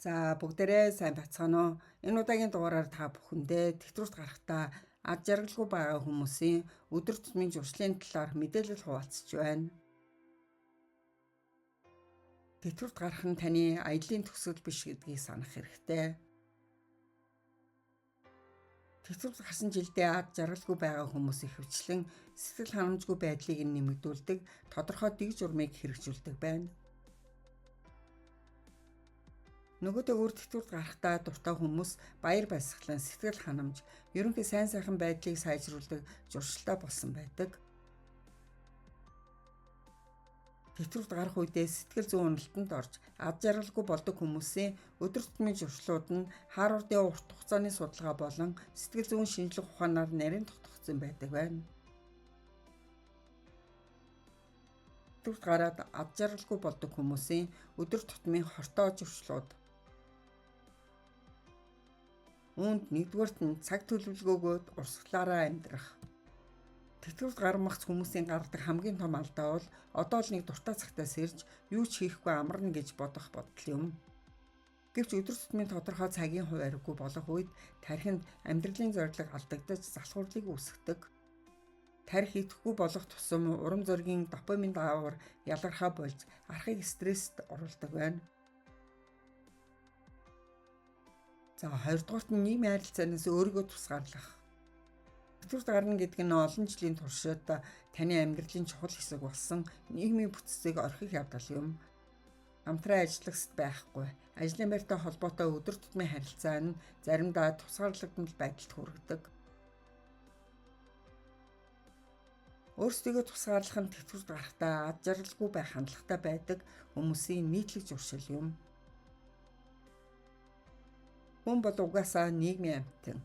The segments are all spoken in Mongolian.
За бүгдээрээ сайн бацгаана уу? Энэ удаагийн дугаараар та бүхэндээ тэтгэврт гарахдаа ад жаргалгүй байгаа хүмүүсийн өдөр тутмын зуршлын талаар мэдээлэл хуваалцж байна. Тэтгэврт гарах нь таны аяллаа төгсгөл биш гэдгийг санах хэрэгтэй. Тэтгэврт гарсан жилдээ ад жаргалгүй байгаа хүмүүс ихэвчлэн сэтгэл ханамжгүй байдлыг нэмэгдүүлдэг, тодорхой дэг журмыг хэрэгжүүлдэг байна. Нөгөөдөө өөр тэтгэврт гарахдаа дуртай хүмүүс баяр баясгалан сэтгэл ханамж, ерөнхий сайн сайхан байдлыг сайжруулдаг зуршилтай болсон байдаг. Тэтгэврт гарах үедээ сэтгэл зүйн уналтанд орж ад жаргалгүй болдог хүмүүсийн өдөр тутмын зуршлууд нь Харвардын урт хугацааны судалгаа болон сэтгэл зүйн шинжилгээ ухаанаар нарийн тогтгогдсон байдаг байна. Тэтгэврт гараад ад жаргалгүй болдог хүмүүсийн өдөр тутмын хортой зуршлууд. Үүнд нэгдүгээрт нь цаг төлөвлөгөөгөөд урсгалаараа амьдрах. Тэтгэврт гармагц хүмүүсийн гаргадаг хамгийн том алдаа бол одоо л нэг дуртай цагтаас ирж юу ч хийхгүй амарна гэж бодох бодол юм. Гэвч өдөр тутмын тодорхой цагийн хуваарьгүй болох үед тархинд амьдралын зорилго алдагдаж залхуурлыг үүсгэдэг. Тархи идэхгүй болох тусам урам зоригийн допамин даавар ялгархаа болж архыг стресст оруулдаг байна. За хоёрдугаарт нь нийгмийн харилцаанаас өөрийгөө тусгаарлах. Тэтгэврт гарна гэдэг нь олон жилийн туршид таны амьдралын чухал хэсэг болсон нийгмийн бүтцийг орхих явдал юм. Хамтран ажиллагсд байхгүй, ажлын байртай холбоотой өдөр тутмын харилцаа нь заримдаа тусгаарлагдмал байдалд хүргэдэг. Өөрсдийгөө тусгаарлах нь тэтгэврт гарахдаа ад жаргалгүй байх хандлагатай байдаг хүмүүсийн нийтлэг зуршил юм. Хүн бол угаасаа нийгмийн амьтан.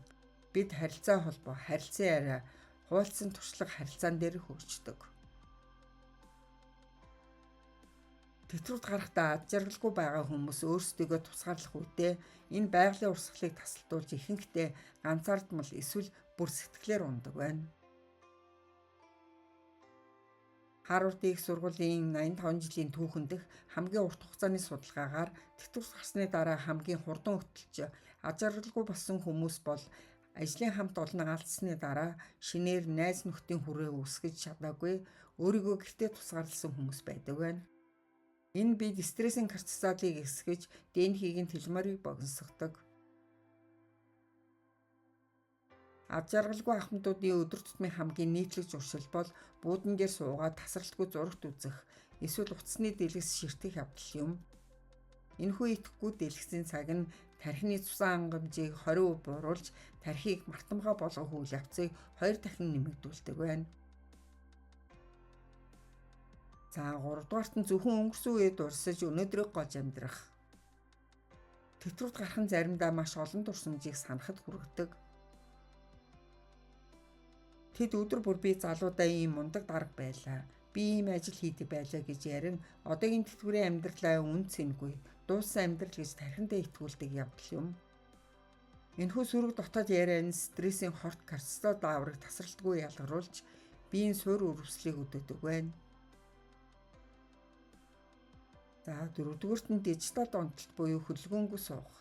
Бид харилцаа холбоо, харилцан яриа, хуваалцсан туршлага харилцаан дээр хөгждөг. Тэтгэврт гарахдаа ад жаргалгүй байгаа хүмүүс өөрсдийгөө тусгаарлах үедээ энэ байгалийн урсгалыг тасалдуулж ихэнхдээ ганцаардмал эсвэл бүр сэтгэлээр ундаг байна. Харвардын их сургуулийн 85 жилийн түүхэн дэх хамгийн урт хугацааны судалгаагаар тэтгэврт гарсны дараа хамгийн хурдан хөтөлж ад жаргалгүй болсон хүмүүс бол ажлын хамт олон алдсны дараа шинээр найз нөхдийн хүрээ үүсгэж чадаагүй өөрийгөө гэртээ тусгаарласан хүмүүс байдаг байна. Энэ бид стрессийн кортизолыг эсгэж ДНХ-ийг нь теломерийг богиносгодог. Ад жаргалгүй ахмадуудын өдөр тутмын хамгийн нийтлэг зуршил бол буудан дээр суугаад тасралтгүй зурагт үзэх, эсвэл утасны дэлгэс ширтэх явдал юм. Энэхүү итгэхгүй дэлгэсийн цаг нь тархины цусан хангамжийг 20% бууруулж, тархийг мартамгаа болгох үйл явцыг 2 дахин нэмэгдүүлдэг байна. За 3 дугаарт нь зөвхөн өнгөрсөн үед урсаж өнөөдрийг голж амьдрах. Тэтгэврт гарах нь заримдаа маш олон дурсамжийг санахад хүргэдэг. Тэд өдөр бүр би залуудаа ийм мундаг дарга байлаа. Би ийм ажил хийдэг байлаа гэж ярин одоогийн тэтгэврийн амьдралаа үн цэнгүй, дууссан амьдрал гэж тархиндаа итгүүлдэг явдал юм. Энэхүү сөрөг дотоод яриа нь стрессийн хорт кортизол дааврыг тасралтгүй ялгаруулж, биеийн суурь үрвслийг өдөөдөг байна. За 4-дүгээрт нь дижитал унталт буюу хөдөлгөөнгүй суух.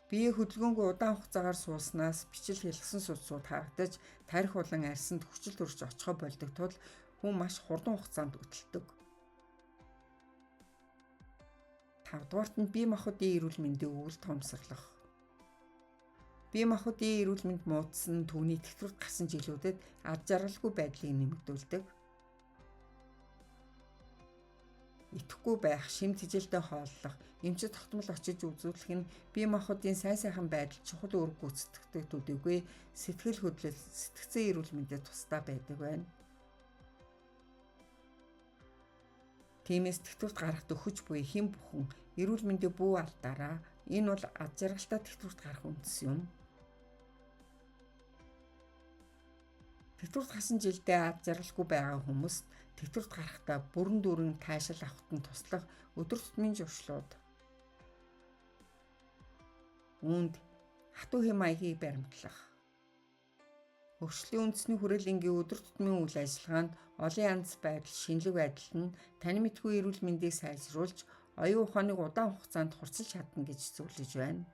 Бие хөдөлгөөнгүй удаан хугацаагаар сууснаас бичил хэлсэн судсууд харагдаж, тархи болон арьсанд хүчил төрж очихоо болдог тул хүн маш хурдан хугацаанд өдөлдөг. 5-дугаарт нь бие махбодын эрүүл мэндийн өвөл томсорлох. Бие махбодын эрүүл мэнд муудсан нь түүний тэтгэврт гарсан жилүүдэд ад жаргалгүй байдлыг нэмэгдүүлдэг. Итгэхгүй байх, шимт хижилтэй хооллох, эмчит тогтмол очиж үзүүлэх нь бие махбодын сайн сайхан байдал чухал үүрэг гүйцэтгэдэг төдийгүй сэтгэл хөдлөл, сэтгцэн эрүүл мэндэд тусдаа байдаг байна. Тиймээс тэтгэврт гарахад өгч буй хэн бүхэн эрүүл мэндийн бүү алдаараа энэ бол ад жаргалтай тэтгэврт гарах үндэс юм. Тэтгэврт гарсан жилдээ ад жаргалгүй байгаа хүмүүст тэтгэврт гарахдаа бүрэн дүүрэн таашаал авахт нь туслах өдөр тутмын зуршлууд. Үүнд хатуу хэм маягийг баримтлах. Хөгжлийн үндэсний хүрээлэнгийн өдөр тутмын үйл ажиллагаанд олон янз байдал шинэлэг байдал нь тань мэдгүй эрүүл мэндийг сайжруулж оюун ухааныг удаан хугацаанд хурцлж чадна гэж зөвлөж байна.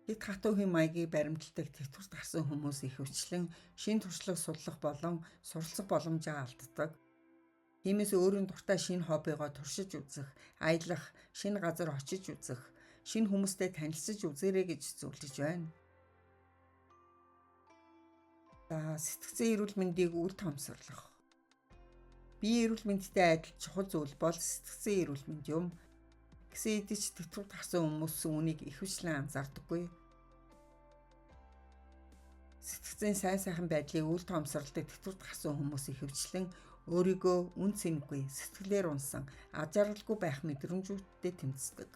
Хэд хатуугийн маягийг баримталдаг тэтгэврт гарсан хүмүүс ихэвчлэн шинэ туршлага судлах болон суралцах боломжоо алддаг. Тиймээс өөрийн дуртай шинэ хоббигоо туршиж үзэх, аялах, шинэ газар очиж үзэх, шинэ хүмүүстэй танилцж үзээрэй гэж зөвлөж байна. Сэтгцэн эрүүл мэндийг үл томсорлох. Биеийн эрүүл мэндтэй адил чухал зүйл бол сэтгцэн эрүүл мэнд юм. Гэсэн хэдий ч тэтгэврт гарсан хүмүүс үүнийг ихэвчлэн анзаардаггүй. Сэтгцэн сайн сайхан байдлыг үл томсоролдог тэтгэврт гарсан хүмүүс ихэвчлэн өөрийгөө үн цэнэгүй, сэтгэлээр унсан, аж аргалгүй байх мэдрэмжүүдтэй тэмцдэг.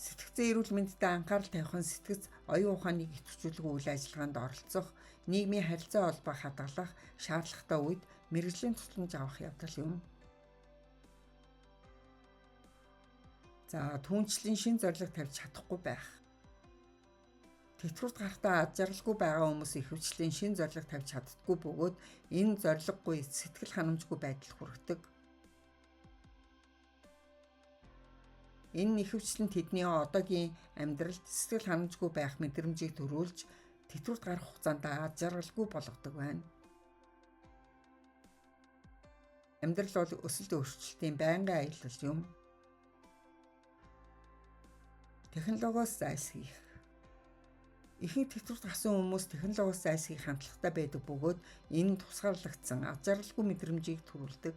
Сэтгцэн эрүүл мэндэд анхаарал тавих нь сэтгц оюун ухааныг идэвхжүүлэх үйл ажиллагаанд оролцох, нийгмийн харилцаа холбоо хадгалах шаардлагатай үед мэргэжлийн тусламж авах явдал юм. Түүнчлэн шин зорилго тавьж чадахгүй байх. Тэтгэврт гарахдаа аж аргалгүй байгаа хүмүүс ихэвчлэн шин зорилго тавьж чаддаггүй бөгөөд энэ зорилгогүй сэтгэл ханамжгүй байдалд хүргэдэг. Энэ нь ихэвчлэн тэдний одоогийн амьдралд сэтгэл ханамжгүй байх мэдрэмжийг төрүүлж тэтгэврт гарах хугацаанд аж аргалгүй болгодог байна. Амьдрал бол өсөлт өөрчлөлтийн байнгын аялал юм. Технологиос зайлсхийх. Ихэнх тэтгэврт гарсан хүмүүс технологиос зайлсхийх хандлагатай байдаг бөгөөд энэ нь тусгаарлагдсан аж аргалгүй мэдрэмжийг төрүүлдэг.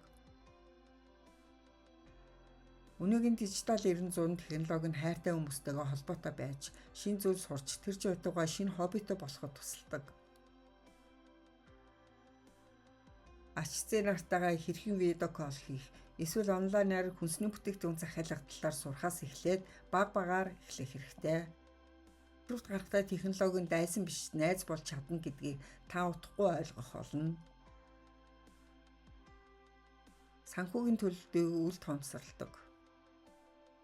Өнөөгийн дижитал 900 технологи нь хайртай хүмүүстэйгээ холбоотой байж, шинэ зүйл сурч тэр журдуугаа шинэ хоббитой болоход тусалдаг. Ач зээ нартайгаа хэрхэн видео кол хийх, эсвэл онлайнаар хүнсний бүтээгдэхүүн захиалгах талаар сурахаас эхлээд баг-багаар эхлэх хэрэгтэй. Тэтгэврт гарахдаа технологи нь дайсан биш, найз болж чадна гэдгийг та утгагүй ойлгох болно. Санхүүгийн төлөвлөлтийг үл томсоролдог.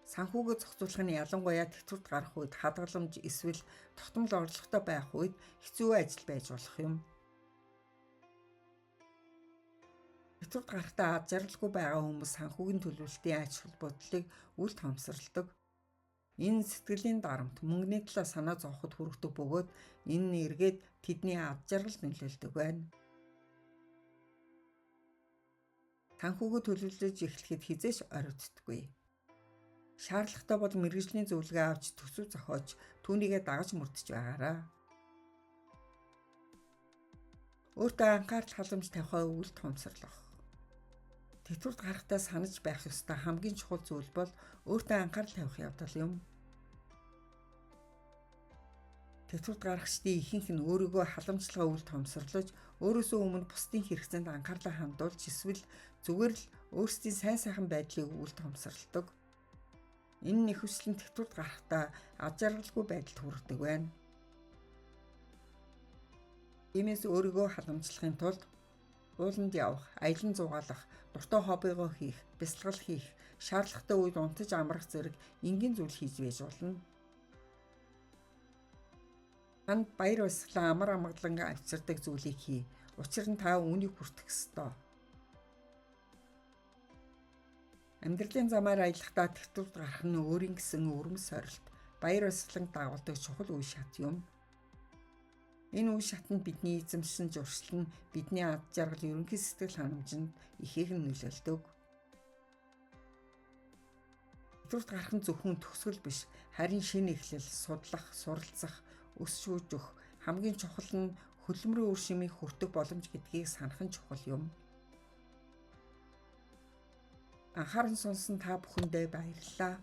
Санхүүгээ зохицуулах нь ялангуяа тэтгэврт гарах үед хадгаламж эсвэл тогтмол орлоготой байх үед хэцүү ажил байж болох юм. Тэтгэврт гарахдаа аж аргалгүй байгаа хүмүүс санхүүгийн төлөвлөлтийн ач холбогдлыг үл томсоролдог. Энэ сэтгэлийн дарамт мөнгөний талаар санаа зовход хүргэдэг бөгөөд энэ нь эргээд тэдний аж аргалд нөлөөлдөг байна. Санхүүгээ төлөвлөж эхлэхэд хизээч оройтдаггүй. Шаардлагатай бол мэргэжлийн зөвлөгөө авч төсөв зохиож түүнийгээ дагаж мөрдөж байгаарай. Өөртөө анхаарал халамж тавихаа үл томсорлох. Тэтгэврт гарахдаа санаж байх ёстой хамгийн чухал зүйл бол өөртөө анхаарал тавих явдал юм. Тэтгэврт гарагчдын ихэнх нь өөрийгөө халамжлага үл томсорлож, өөрөөсөө өмнө бусдын хэрэгцээнд анхаарлаа хандуулж эсвэл зүгээр л өөрсдийн сайн сайхан байдлыг үл томсоролдог. Энэ нь ихэвчлэн тэтгэврт гарахдаа аж аргалгүй байдалд хүргэдэг байна. Иймээс өөрийгөө халамжлахын тулд ууланд явах, аялан зугаалах, дуртай хоббигоо хийх, бясалгал хийх, шаардлагатай үед унтаж амрах зэрэг энгийн зүйл хийж байж болно. Танд баяр баясгалан амар амгалан авчирдаг зүйлийг хий. Учир нь та үүнийг хүртэх ёстой. Амьдралын замаар аялахдаа тэтгэврт гарах нь өөрийн гэсэн өрөм сорилт, баяр баясгалан дагуулдаг чухал үе шат юм. Энэ үе шатнд бидний эзэмшсэн зуршил нь бидний ад жаргал, ерөнхий сэтгэл ханамжинд ихээхэн нөлөөлдөг. Тэтгэврт гарах нь зөвхөн төгсгөл биш, харин шинэ эхлэл, судлах, суралцах, өсч өгөх, хамгийн чухал нь хөдөлмөрийн үр шимийг хүртэх боломж гэдгийг санах нь чухал юм. Анхааран сонсон та бүхэндээ баярлалаа.